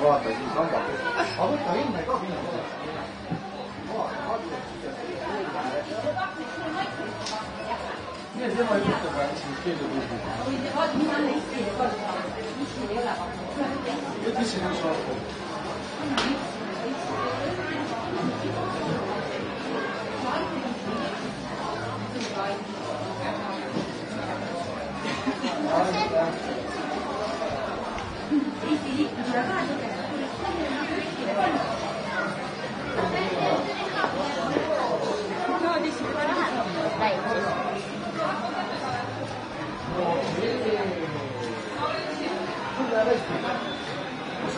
vaata siin sambal. Aga võtta hinne ka minna. Nii, tema ei võtta ka siin keelde tuubi. Mis siin on saada?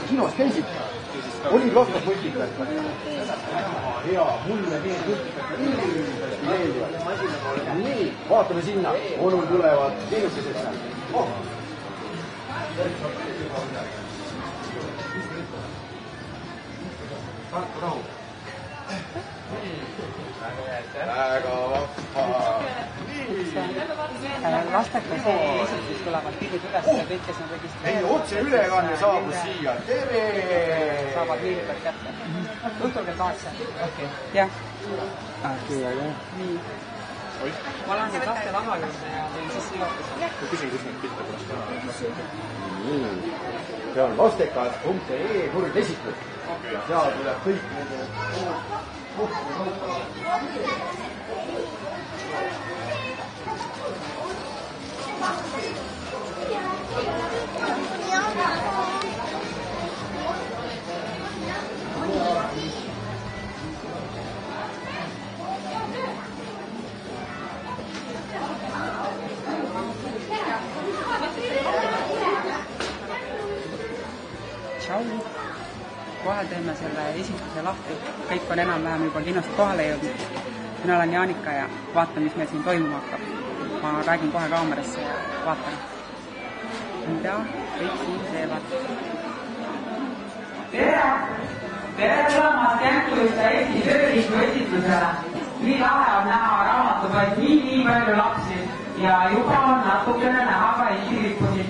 Kinos käisid? Oli lahkas võtikat? Hea, mulle need võtikat meeldivad. Nii, vaatame sinna. Onul tulevad teenustised seal. Tartu rahu. Väga vahva. Lastega see esitus tulevad pildid üles ja kõik, kes on registreerinud. Ei, otse ülekanne saabus siia. Tere! Saavad meeldivad kätte. Õhtul kell 8. Jah. Nii. Ma olen nüüd laste laha juurde ja teen siis silotus. Küsin, kus need pilte pärast on. See on lastekad.ee kord esitlus. Ja seal tuleb kõik nende Tšau! Kohe teeme selle esituse lahti. Kõik on enam-vähem juba kinost kohale jõudnud. Mina olen Jaanika ja vaatan, mis meil siin toimuma hakkab. Ma räägin kohe kaamerasse ja vaatan, mida kõik siin teevad. Tere! Tere tulemast Känkluisse Eesti tööliidu esitlusele. Nii lahe on näha raamatupoes nii palju lapsi ja juba on natukene näha ka Eesti lippusid.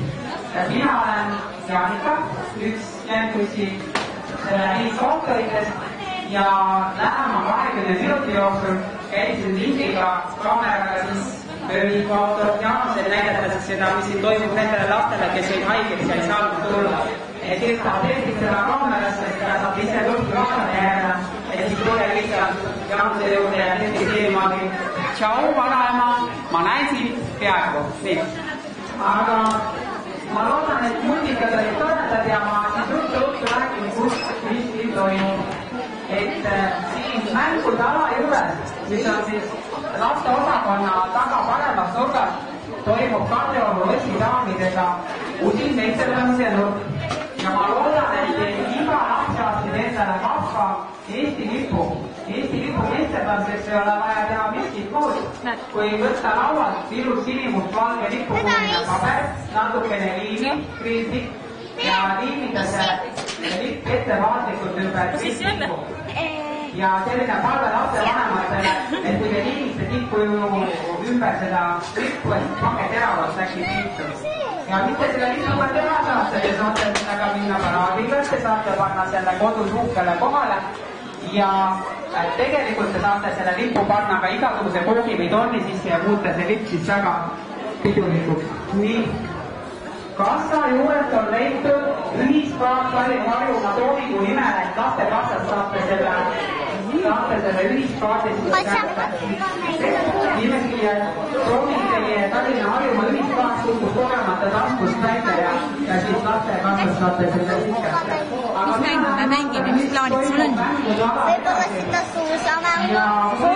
Mina olen Jaanika, üks Känklussi kontoritest ja lähema 20 minuti jooksul käisin lindiga kaameraga siis tööliikuautor Jaanusel näidates seda, mis siin toimub nendele lastele, kes olid haigeks ja ei saanud tulla. Et kes tahab eestit seda kaamerasse, seda saab ise lõppu vaadata järele, et siis tule lihtsalt Jaanuse juurde ja tehti silmagi. Tšau, vanaema, ma näen sind peaaegu. Nii. Aga ma loodan, et multikad olid toetad ja ma siis õhtu räägin, kus Kristi toimub. Et siin mängudala juures, mis on siis laste osakonna taga paremas nurgas, toimub Kadrioru võsidaamidega usin meitserdamise nurk. Ja ma loodan, et iga laps saab siin endale vahva Eesti lipu. Eesti lipu meitserdamiseks ei ole vaja teha miskit muud, kui võtta laualt ilus sinimust valge lipukuuline paber, natukene liimi, kriisik ja liimida see lipp ettevaatlikult ümber kriisiku. Ja selline palve lapsevanematele, et kui te liimiste tippu ümber seda lippu, et pange teravalt äkki liitu. Ja mitte selle lippuga teha saate, te saate sellega minna paraadiga, te saate panna selle kodus uhkele kohale ja tegelikult te saate selle lippu panna ka igasuguse koogi või torni sisse ja muuta see lipp siis väga pidulikuks. Nii. Kassa juures on leitud ühispaat Harjumaa Toomingu nimel, et lastekassast saate selle ühispaadi siis kätte. Nimekirja Tooming teie Tallinna Harjumaa ühispaat kukkus kogemata taskust välja ja siis lastekassast saate selle siis kätte. Mis mängu me mängime, mis plaanid sul on? Võib-olla seda suusame. Aga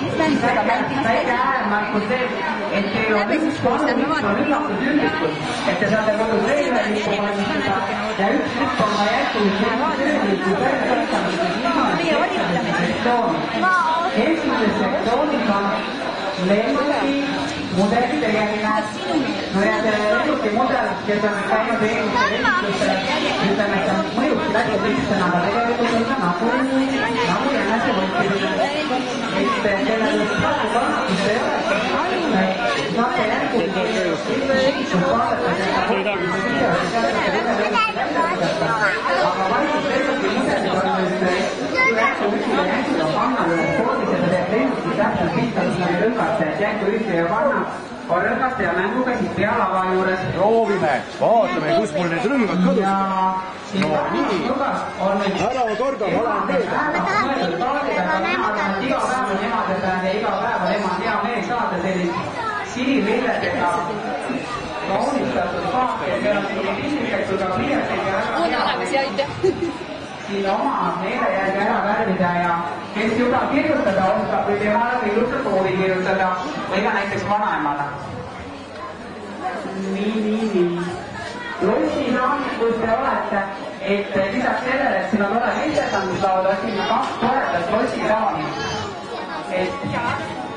mis mängu seda mängime? Väike ääremärkus see, et teil on üks koht, mis on üllatud ümbrikud. Et te saate kogu treileriku valmistada ja üks lipp on ka jätkuliselt tööliku esimeses sektsioonis on lennuki mudeli tegemine. Lennuki mudel, kes on käinud eelmisel esitlusel, ütleme, et on mõjuks läbi lihtsana, aga tegelikult on ta nagu jänese võtmine. Et sellel praegu kannatust ei ole, saate järgmine vaadata seda võtmine. jänku ühte ja panna korrakaste ja mängukäsid pealava juures. Proovime, vaatame, kus mul need rõngad kadus. No nii, ära korda, ma lähen teeda. Iga päev on emadepäev ja iga päev on ema hea meel saada sellist sinililledega kaunistatud paake, meil on siin pisikad kui ka pliiatsid ja siin oma meele järgi ära värvida ja kes juba kirjutada oskab või temale kirjutada soovi kirjutada või ka näiteks vanaemale. Nii. Lossisaamid, kus te olete, et lisaks sellele, et siin on tore eestesanduslaud, on siin 2 toredat lossisaami.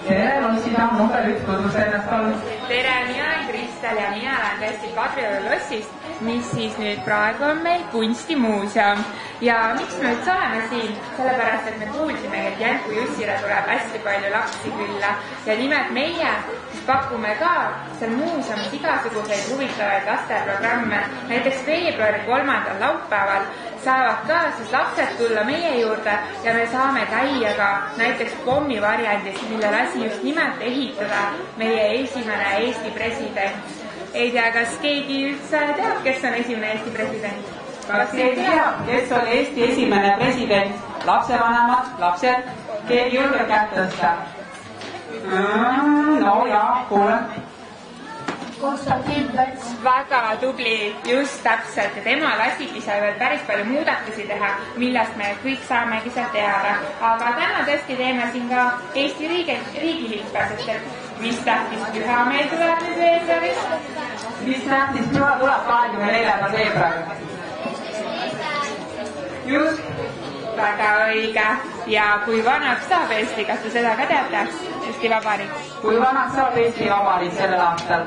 Tere, lossisaam number 1, tutvust ennast on. Tere, mina olen Kristel ja mina olen tõesti Kadrioru lossist, mis siis nüüd praegu on meil kunstimuuseum. Ja miks me nüüd oleme siin? Sellepärast, et me kuulsime, et Jänku Jussile tuleb hästi palju lapsi külla ja nimelt meie pakume ka seal muuseumis igasuguseid huvitavaid lasteprogramme. Näiteks veebruari 3. laupäeval saavad ka siis lapsed tulla meie juurde ja me saame käia ka näiteks pommivarjendis, mille lasi just nimelt ehitada meie esimene Eesti president. Ei tea, kas keegi üldse teab, kes on esimene Eesti president? Kas keegi teab, kes on Eesti esimene president? Lapsevanemad, lapsed, keegi julge kätt tõsta? No jaa, kuule. Konstantin Päts. Väga tubli, just täpselt, ja tema lasigi sai veel päris palju muudatusi teha, millest me kõik saamegi seal teada. Aga täna tõesti teeme siin ka Eesti riigilippe, sest et mis tähtis püha meil tuleb nüüd veebruaris? Mis tähtis püha tuleb 24. veebruaril? Just. Väga õige. Ja kui vanaks saab Eesti, kas te seda ka teate? Eesti Vabariik. Kui vanaks saab Eesti Vabariik sellel aastal?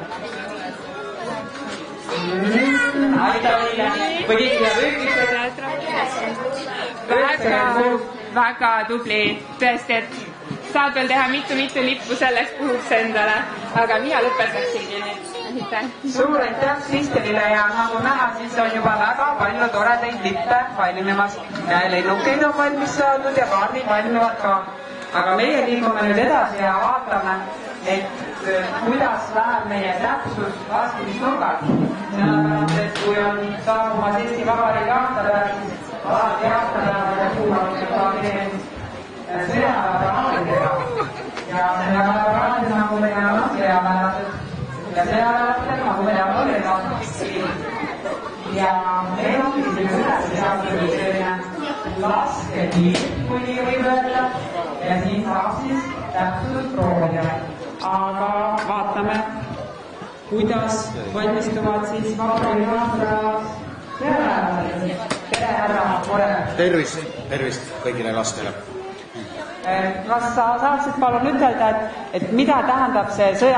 Aita õige. Või keegi jääb õigis? Väga tubli. Tõesti, et saad veel teha mitu lippu selleks puhuks endale. Aga mina lõpetaksingi nüüd. Suur aitäh Kristelile ja nagu näha, siis on juba väga palju toredaid lippe valmimas. Lennukeid on valmis saadud ja kaardid valmivad ka. Aga meie liigume nüüd edasi ja vaatame, et kuidas läheb meie täpsus vastimisnurgad. Sellepärast, et kui on saabumas Eesti Vabariigi aastapäev, siis alati aastapäevade puhul on sõjaväeparaadidega. Ja sõjaväeparaadid, nagu meil on sõjaväelased. Ja sõjaväelased, nagu meil on ja meil on küsimus üles selline lasketiib, kui nii võib öelda, ja siin saab siis täpsust proovida. Aga vaatame, kuidas valmistuvad siis vabariigi aastapäevaks sõjaväelased. Tere, härra Mure! Tervist kõigile lastele! Kas sa saaksid palun ütelda, et mida tähendab see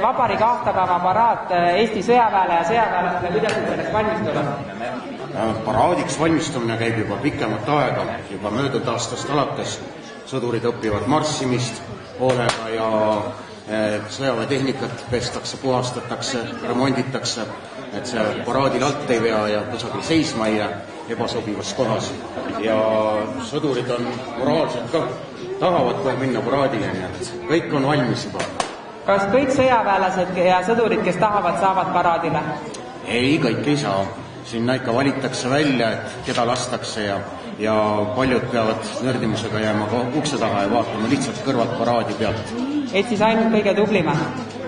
vabariigi aastapäeva paraad Eesti sõjaväele ja sõjaväelastele, kuidas nüüd selleks valmistuda? Paraadiks valmistumine käib juba pikemat aega, juba möödunud aastast alates. Sõdurid õpivad marssimist hoolega ja sõjaväetehnikat pestakse, puhastatakse, remonditakse, et see paraadil alt ei vea ja kusagil seisma ei jää ebasobivas kohas. Ja sõdurid on moraalselt ka tahavad kohe minna paraadile, nii et kõik on valmis juba. Kas kõik sõjaväelased ja sõdurid, kes tahavad, saavad paraadile? Ei, kõik ei saa. Sinna ikka valitakse välja, et keda lastakse ja paljud peavad nördimusega jääma ukse taha ja vaatama lihtsalt kõrvalt paraadi pealt. Et siis ainult kõige tublimad?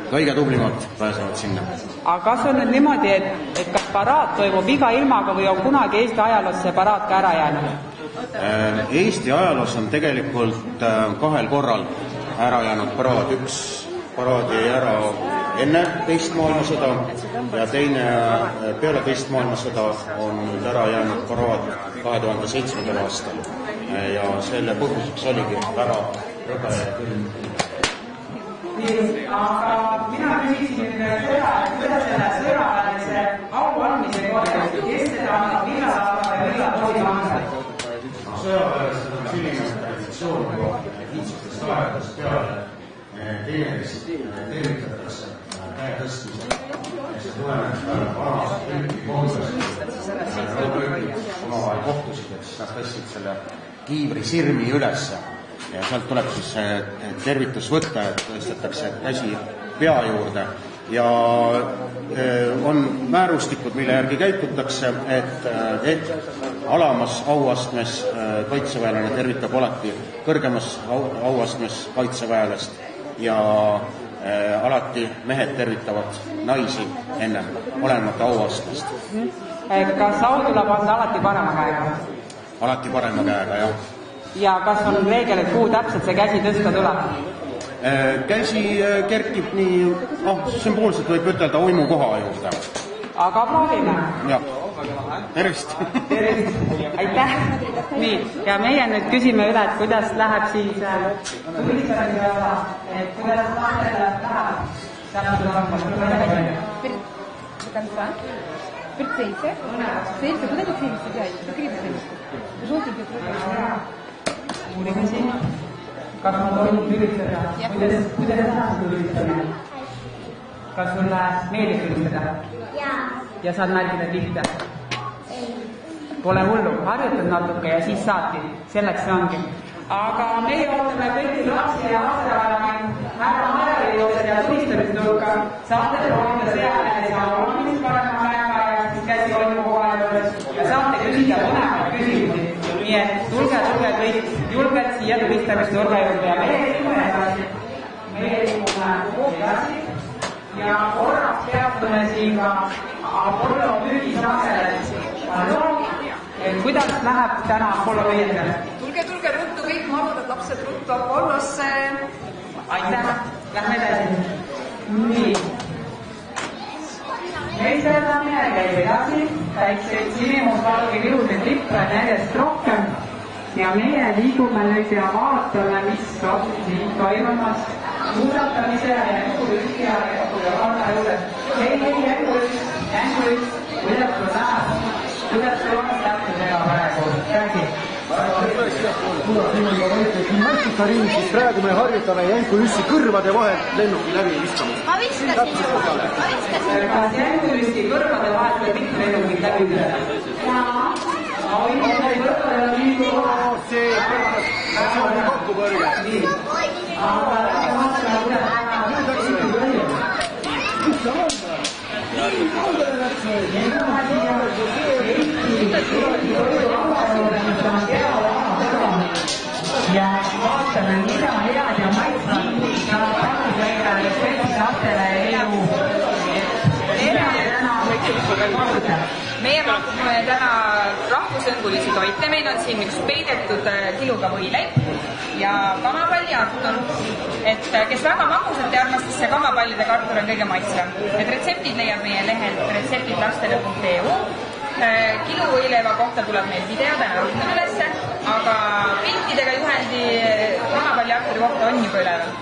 Kõige tublimad pääsevad sinna. Aga kas on nüüd niimoodi, et kas paraad toimub iga ilmaga või on kunagi Eesti ajaloos see paraad ka ära jäänud? Eesti ajaloos on tegelikult 2 korral ära jäänud paraad. Üks paraad jäi ära enne teist maailmasõda ja teine peale teist maailmasõda on nüüd ära jäänud paraad 2007. aastal. Ja selle põhjuseks oligi väga rõbe ja külm. Aga mina küsisin seda, et kuidas selle sõjaväelise au andmise kohta, kes seda annab, millal annab ja millal tohib anda? Sõjaväelased on selline traditsioon juba viitsustest aegadest peale teenerist tervitatakse käe tõstmisel. Ja see tuleneb vanast Rüüpi koondast. Omavahel kohtusid, et siis nad tõstsid selle kiivri sirmi ülesse ja sealt tuleb siis tervitus võtta, et tõstetakse käsi pea juurde ja on määrustikud, mille järgi käitutakse, et alamas auastmes kaitseväelane tervitab alati kõrgemas auastmes kaitseväelast ja alati mehed tervitavad naisi enne olenemata auastmest. Kas au tuleb anda alati parema käega? Alati parema käega, jah. Ja kas on reegel, et kuhu täpselt see käsi tõsta tuleb? Käsi kerkib nii, sümboolselt võib ütelda uimu koha juurde. Aga proovime. Jah, tervist. Aitäh. Nii, ja meie nüüd küsime üle, et kuidas läheb siis tulistamise, et kuidas lastele läheb. Per 7? Senza, kuidas senza käib? Kõigepealt senza. Uurime siin. Kas ma tohin tulistada? Kuidas läheb tulistamine? Kas sulle meeldib tulistada? Ja saad märgida tihti? Pole hullu, harjutad natuke ja siis saadki. Selleks see ongi. Aga meie ootame kõiki lapsi ja lastevalamaid härra Marjalijoosed ja tulistamistulka. Saate proovida seamehes ja olemist parema käega ja siis käsi olema koha juures ja saate küsida mõnemaid küsimusi. Nii et tulge kõik julged siia tulistamisturga juurde ja meie liigume edasi. Meie liigume edasi ja korraks peatume siin ka Apollo müügisasele. Kuidas läheb täna Apollo müügisele? Tulge ruttu kõik mahutad lapsed ruttu Apollosse. Aitäh, lähme edasi. Nii. Meisterlamine käib edasi, väikseid sinimustvalgeid ilusaid lippe on järjest rohkem ja meie liigume nüüd ja vaatame, mis on siin toimumas suusatamise ja jängulüsti ja karna juures. Hei, jängulüst, kuidas sul läheb? Kuidas sul on täpsusega praegu? Räägi. Gimnastikaring, siis praegu me harjutame jängulüsti kõrvade vahel lennuki läbi viskamist. Ma viskasin. Kas jängulüsti kõrvade vahel või mitte lennukid läbi viskamist? Jaa. See on kokkupõrge. Nii. Ja vaatame, mida head ja maitsvad saab pakkuda lastele elu. Meie pakume täna rahvusõngulisi toite, meil on siin üks peidetud kiluga võileib ja kamapallikartul. Et kes väga magusat ja armastas see kamapallide kartul on kõige maitsvam. Need retseptid leiab meie lehelt retseptidlastele.eu. Kiluvõileiva kohta tuleb meil video täna rohkem ülesse, aga piltidega juhendi kamapallikartuli kohta on juba üleval.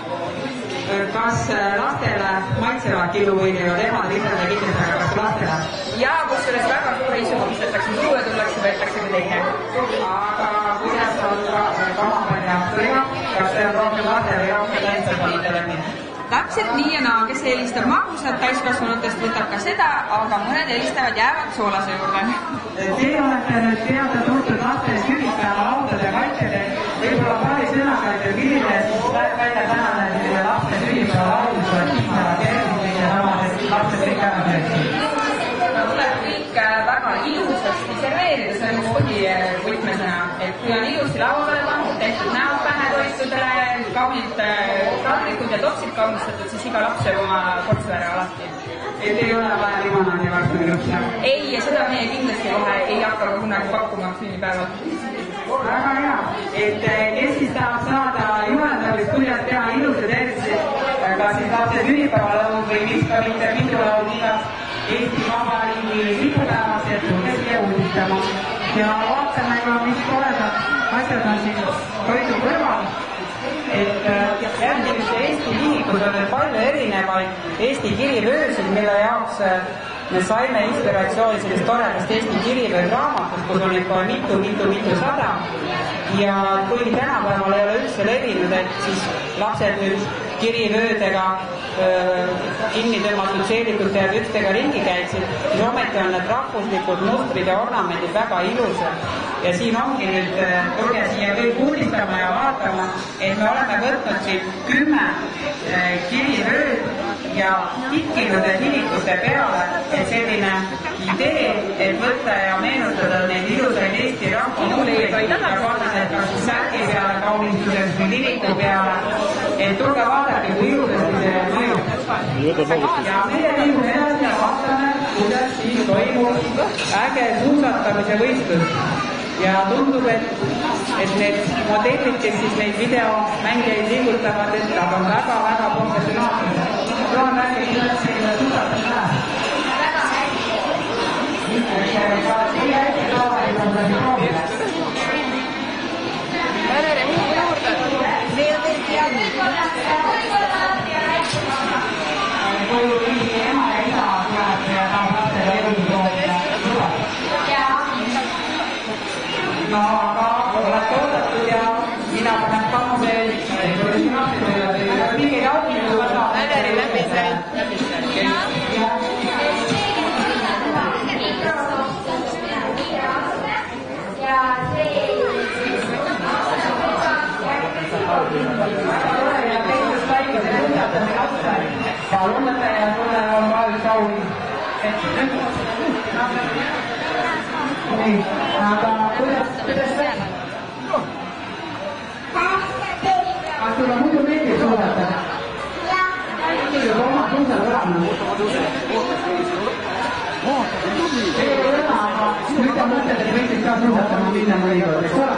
Kas lastele maitsevad kiluvõileivad emad lihtsalt ja kindlasti kas lastele? Jaa, kusjuures väga suure isuga pistetakse suue, tullakse, võetakse ka teine. Aga kuidas on kamapallikartuliga? Kas see on rohkem lastele või rohkem lastele? Täpselt nii ja naa, kes eelistab magusat täiskasvanutest, võtab ka seda, aga mõned eelistavad jäävad soolase juurde. Teie olete nüüd teada tuntud laste sünnipäeva laudade kaitsjad, võib-olla paari sõnaga, et millile siis välja tänane laste sünnipäeva laudus on piisava tervislik ja samas lapsed kõik ära töötsid. Tuleb kõik väga ilusasti serveerida, see on üks põhivõtmesõna, et kui on ilusti lauale pandud, tehtud näod pähe toistudele, kaunid kaadrikud ja topsid kaunustatud, siis iga laps sööb oma portsu ära alati. Et ei ole vaja limonaadi kartulilusse? Ei, ja seda meie kindlasti kohe ei hakka kunagi pakkuma sünnipäeval. Väga hea, et kes siis tahab saada juhendamist, kuidas teha ilusa tervise, kas siis lapse sünnipäevalaud või viskamite pindulaud igast Eesti Vabariigi lipupäevast, et tulge siia uudistama. Ja vaatame ka, mis toredad asjad on siin toidu kõrval. Et järgmine Eesti liigikud on palju erinevaid Eesti kirivöösid, mille jaoks me saime inspiratsiooni sellest toredast Eesti kirivööd raamatust, kus on neid kohe mitu sada. Ja kuigi tänapäeval ei ole üldse levinud, et siis lapsed nüüd kirivöödega kinni tõmmatud seelikute ja pükstega ringi käiksid, siis ometi on need rahvuslikud mustrid ja ornamendid väga ilusad. Ja siin ongi nüüd, tulge siia kõik uudistama ja vaatama, et me oleme võtnud siin 10 kirivööd ja kitkinud need ilikute peale, et selline idee, et võtta ja meenutada neid ilusaid Eesti rahvamustreid ja panna need kas särgi peale kaunistuseks või liliku peale, et tulge vaadake, kui ilusasti see mõjub. Ja meie liigume edasi ja vaatame, kuidas siis toimub äge suusatamise võistlus. Ja tundub, et need modellid, kes siis neid videomängijaid liigutavad, et nad on väga professionaalsed. Loon räägib, kuidas siin suusatab näha. Väga no aga olete oodatud ja mina panen kamme mingeid auhindu võta. Äderi läbi sai. Palunataja tulevad valmis auhindu. Nii, aga kuidas see? Aga sulle muidu meeldib suudata? Muidu oma suusad olema. Ei ole õna, aga nüüd ta mõtled, et võisid ka suusatama minna mõnikord, eks ole?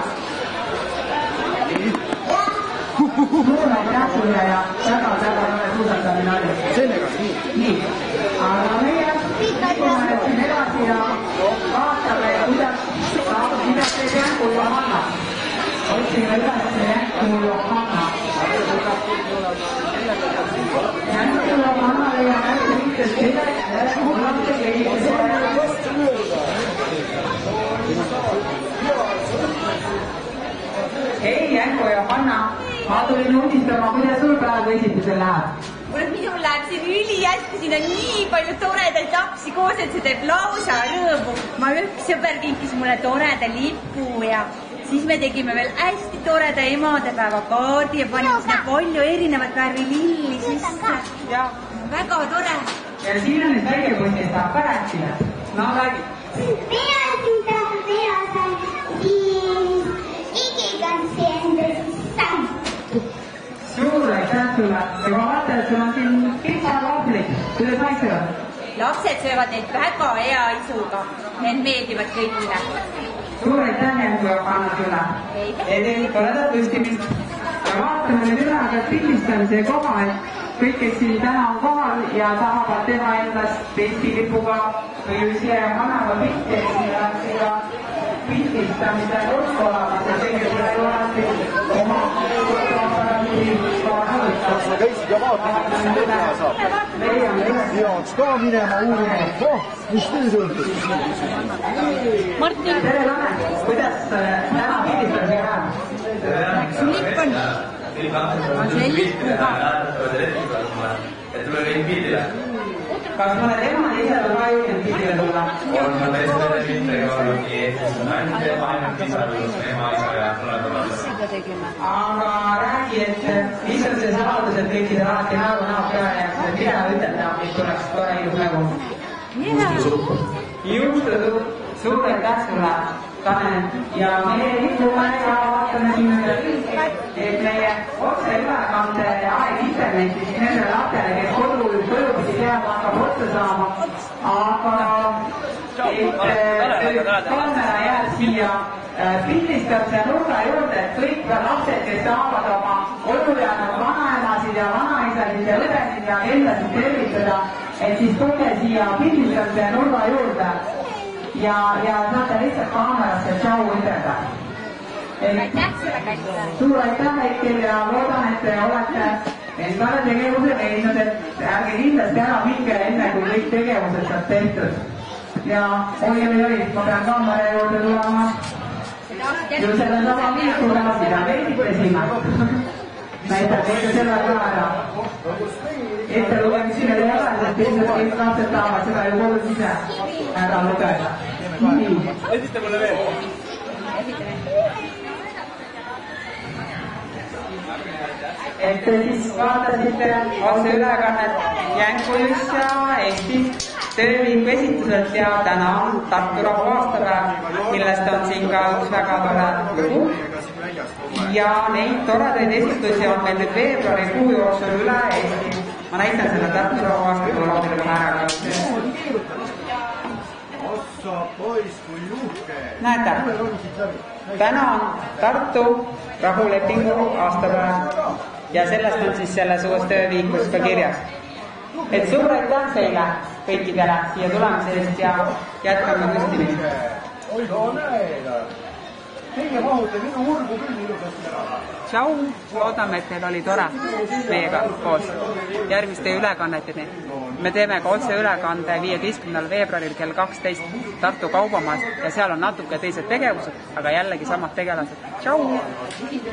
Suur aitäh sulle ja väga suusatamine oli. Sellega, nii. Aga meie liigume siin edasi ja vaatame, kuidas see Jänku Johanna. Otsime üles Jänku Johanna. Jänku Johanna leiab hästi liites üles, kuulate leidise. Hei Jänku Johanna, ma tulin uudistama, kuidas sul praegu esitusel läheb. Minul läheb siin ülihästi, siin on nii palju toredaid lapsi koos, et see teeb lausa rõõmu. Ma üks sõber kinkis mulle toreda lipu ja siis me tegime veel hästi toreda emadepäeva kaardi ja panime sinna palju erinevat värvi lilli sisse. Ja väga tore. Ja siin on nüüd väikepoisid saab ka rääkida. No räägi. Mina siin tahan teada igikantsi enda sain. Suur aitäh sulle. Ja ma vaatan, et sul on siin pitsavahvlid. Kuidas maitsevad? Lapsed söövad neid väga hea isuga. Need meeldivad kõigile. Suur aitäh Jänku Johanna sulle. Teil toredat tõstimist. Ja vaatame nüüd üle ka pildistamise koha, et kõik, kes siin täna on kohal ja tahavad teha endast pestilipuga või siia vanava pilti, et siin on siia pildistamise kordkolamise, tegelikult olete oma kordkolamise sa käisid ja vaatasid, mis siin teha saab. Peaks ka minema uurima, mis töö sõltub. Martin! Tere, Tanel! Kuidas täna pildistamise läheb? Su lipp on? On see lippu ka? Et tule kõik pildile. Kas mõned emad ise ka julgenud pildile tulla? On ma teist üle pildega olnud nii Eestis on ainult pisarus, ema, isa ja tuleb. Aga räägi, et mis on see saladus, et kõikide alati näo peale jääks, et mida ütelda, mis tuleks tore ilus nägu? Juustusupp. Suur aitäh sulle, Tanel. Ja meie liigume ja vaatame siin, et meie otseülekande aeg internetis nendele lastele, kes kodupidi teavad, hakkab otsa saama. Aga et kaamera jääb siia pildistamise nurga juurde, et kõik lapsed, kes tahavad oma kodujäänud vanaemasid ja vanaisasid ja õdesid ja endasid tervitada, et siis tulge siia pildistamise nurga juurde. Ja saate lihtsalt kaamerasse tšau ütelda. Aitäh sulle, Kaitse! Suur aitäh, Heikil, ja loodan, et te olete Endale tegevuse leidnud, et ärge kindlasti ära minge enne, kui kõik tegevused saab tehtud. Ja oi, ma pean kaamera juurde tulema. Ju selle sama viikuga, mida me esitasime. Näitab teile selle ka ära. Ette lugemisime ei ole, sest ilmselt kõik lapsed tahavad seda ju kodus ise ära lugeda. Nii. Esita mulle veel. Et te siis vaatasite otseülekannet Jänkujussa Eestis tööviiku esituselt ja täna on Tartu rahu aastapäev, millest on siin ka üks väga tore lugu. Ja neid toredaid esitusi on meil nüüd veebruarikuu jooksul üle Eesti. Ma näitan selle Tartu rahu aastapäeva ära. Näete, täna on Tartu rahulepingu aastapäev ja sellest on siis selles uues tööviikus ka kirjas. Et suur aitäh teile kõikidele siia tulemise eest ja jätkame Kustini. Teie mahute minu urgu küll ilusasti ära. Tšau, loodame, et teil oli tore meiega koos järgmiste ülekanneteni. Me teeme ka otseülekande 15. veebruaril kell 12 Tartu Kaubamaast ja seal on natuke teised tegevused, aga jällegi samad tegelased. Tšau! Siit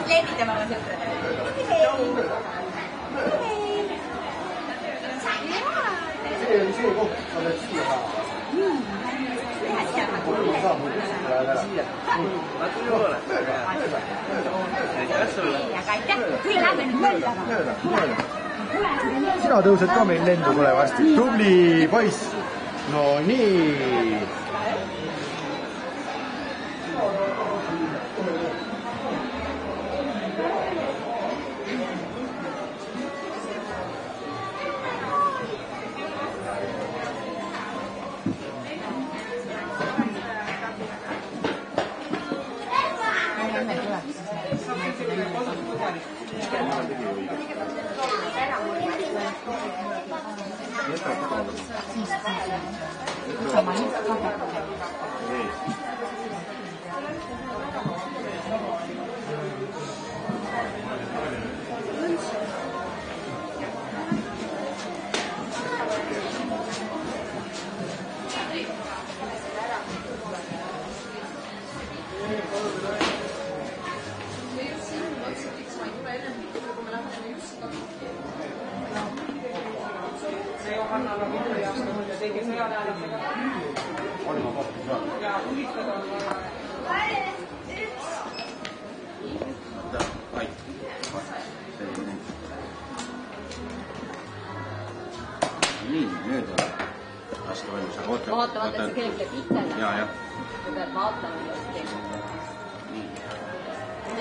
levitame oma sõpradele. See oli see koht, sa oled siia ka. Sina tõused ka meil lendu tulevasti. Tubli poiss. No nii. Nii, nüüd on vastu valmis. Vaata, see keegi peab itele. Ja. Ta peab vaatama,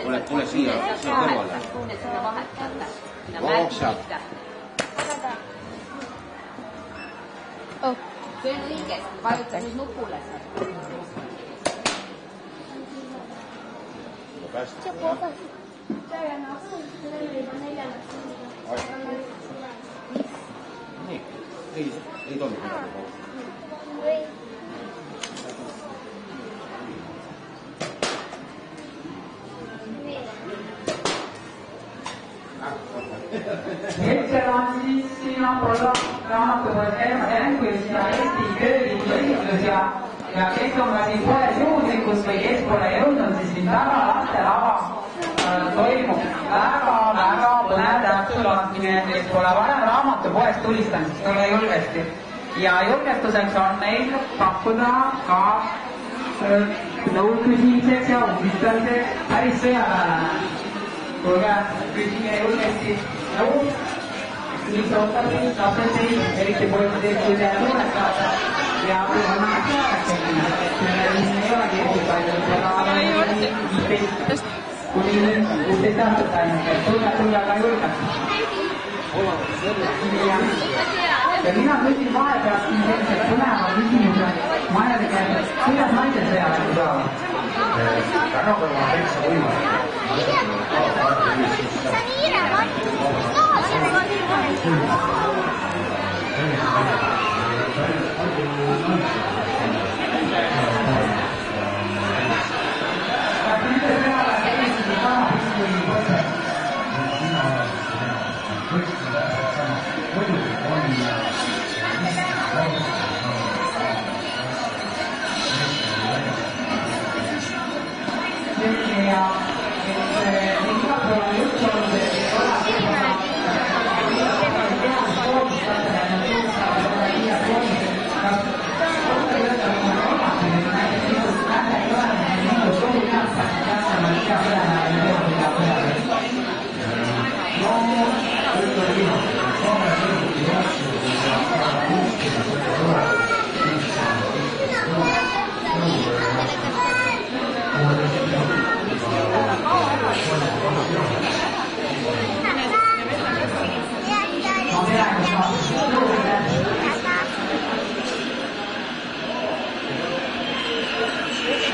mis tule siia kõrvale. Sinna vahetada. Vaata. See on õigesti, vajuta nüüd nupule. Nii, ei tohi midagi kogu. Hetkel on siis siin raamatupoes Jänkujuss ja Eesti tööviiku esitlus ja kes on ka siis poes juhuslikus või kes pole jõudnud, siis siin taga lastelava toimub väga põnev täpsulaatmine, kes pole varem raamatupoest tulistanud, siis tule julgesti. Ja julgestuseks on meil pakkuda ka nõu küsimiseks ja uudistamiseks päris sõjaväelane. Kuulge, küsige julgesti nõu, siis ootab lapsed teid, eriti poisid, kui te suured saate ja kui on teadaksekene, ei olegi eriti palju, aga kuni 16 aastat ainult, et tulla ka julgelt. Ja mina küsin vahepealt siin sellised põneva küsimused Majade käes, kuidas naised sõjaväelgu saavad? Tänapäeval on täitsa võimalik.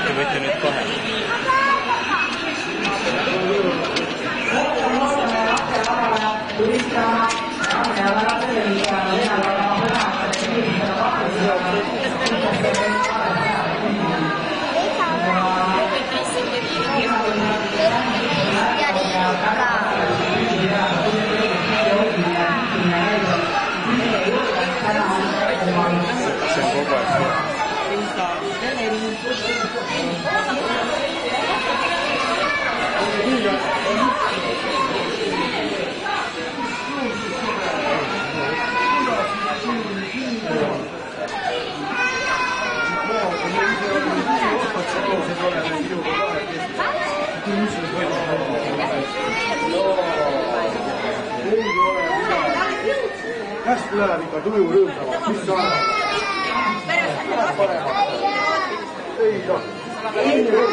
Te võite nüüd kohe. See on kogu aeg. Käsk läheb ikka tuju rõõmdama. Mis sa arvad? Ei,